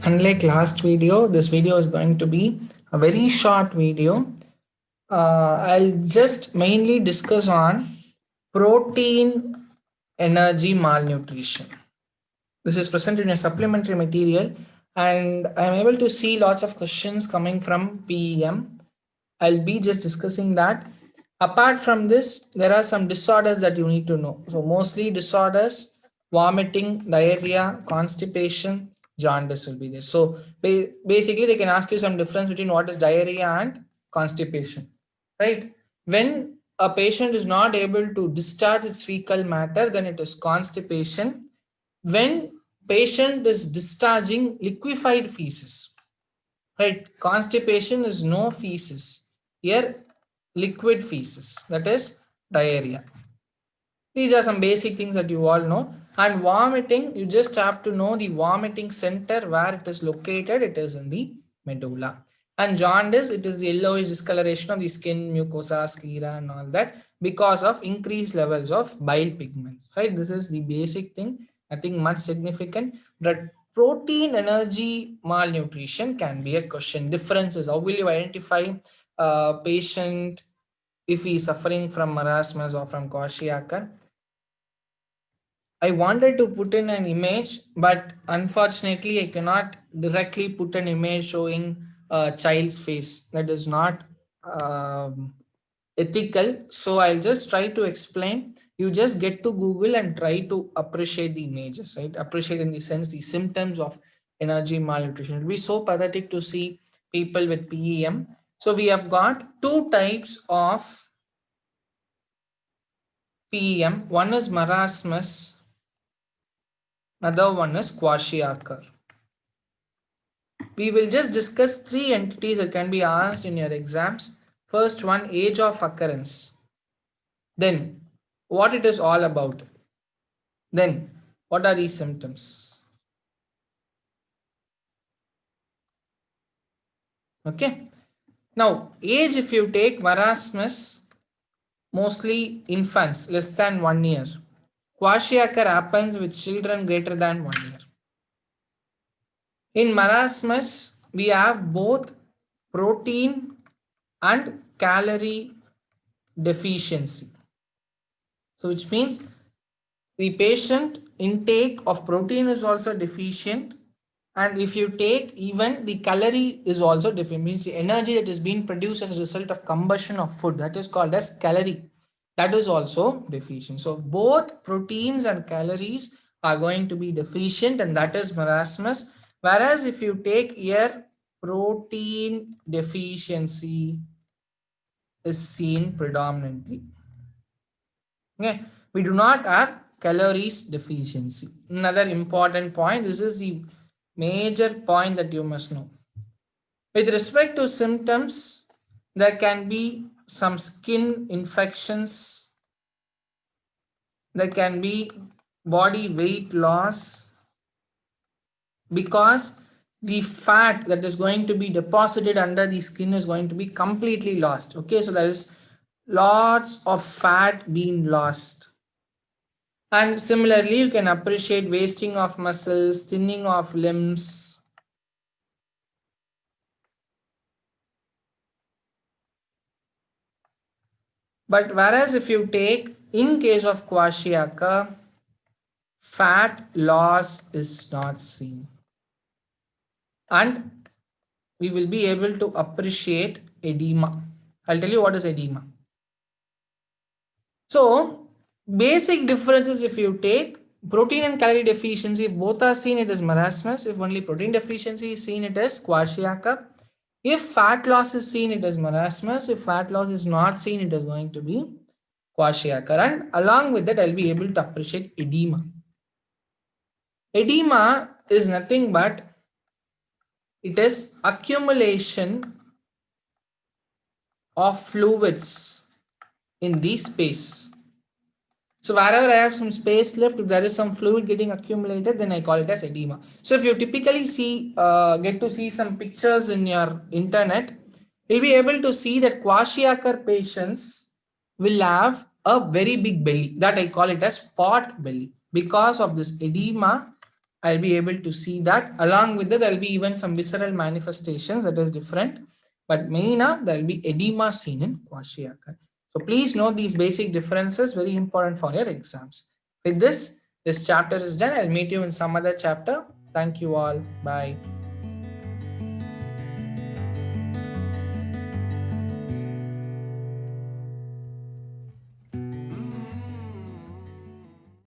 Unlike last video, this video is going to be a very short video. I'll just mainly discuss on protein energy malnutrition. This is present in a supplementary material, and I'm able to see lots of questions coming from PEM. I'll be just discussing that. Apart from this, there are some disorders that you need to know. So, mostly disorders, vomiting, diarrhea, constipation, jaundice will be there. So, basically, they can ask you some difference between what is diarrhea and constipation, right? When a patient is not able to discharge its fecal matter, then it is constipation. When patient is discharging liquefied feces, right? Constipation is no feces. Here, liquid feces, that is diarrhea. These are some basic things that you all know. And vomiting, you just have to know the vomiting center where it is located. It is in the medulla. And jaundice, it is the yellowish discoloration of the skin, mucosa, sclera, and all that because of increased levels of bile pigments. Right? This is the basic thing. Nothing much significant. But protein energy malnutrition can be a question. Differences. How will you identify a patient if he is suffering from marasmus or from Kwashiorkor? I wanted to put in an image, but unfortunately, I cannot directly put an image showing a child's face. That is not ethical. So I'll just try to explain. You just get to Google and try to appreciate the images, right? Appreciate in the sense the symptoms of energy malnutrition. It'll be so pathetic to see people with PEM. So we have got two types of PEM. One is marasmus. Another one is Kwashiorkor. We will just discuss three entities that can be asked in your exams. First one, age of occurrence. Then, what it is all about. Then, what are these symptoms? Okay. Now, age, if you take marasmus, mostly infants less than 1 year. Kwashiorkor happens with children greater than 1 year. In marasmus, we have both protein and calorie deficiency. So, which means the patient intake of protein is also deficient, and if you take even the calorie is also deficient, means the energy that is being produced as a result of combustion of food, that is called as calorie, that is also deficient. So both proteins and calories are going to be deficient, and that is marasmus. Whereas if you take here, protein deficiency is seen predominantly. Okay, we do not have calories deficiency. Another important point, this is the major point that you must know. With respect to symptoms, there can be some skin infections, there can be body weight loss, because the fat that is going to be deposited under the skin is going to be completely lost. Okay, so there is lots of fat being lost. And similarly, you can appreciate wasting of muscles, thinning of limbs. But whereas if you take, in case of Kwashiorkor, fat loss is not seen. And we will be able to appreciate edema. I'll tell you what is edema. So, basic differences, if you take protein and calorie deficiency, if both are seen, it is marasmus. If only protein deficiency is seen, it is Kwashiorkor. If fat loss is seen, it is marasmus. If fat loss is not seen, it is going to be Kwashiorkor. And along with that, I'll be able to appreciate edema. Edema is nothing but it is accumulation of fluids in the space. So wherever I have some space left, if there is some fluid getting accumulated, then I call it as edema. So if you typically see, get to see some pictures in your internet, you'll be able to see that Kwashiorkor patients will have a very big belly. That I call it as pot belly. Because of this edema, I'll be able to see that. Along with that, there'll be even some visceral manifestations that is different. But maina, there'll be edema seen in Kwashiorkor. So please note these basic differences, very important for your exams. With this chapter is done. I'll meet you in some other chapter. Thank you all. Bye.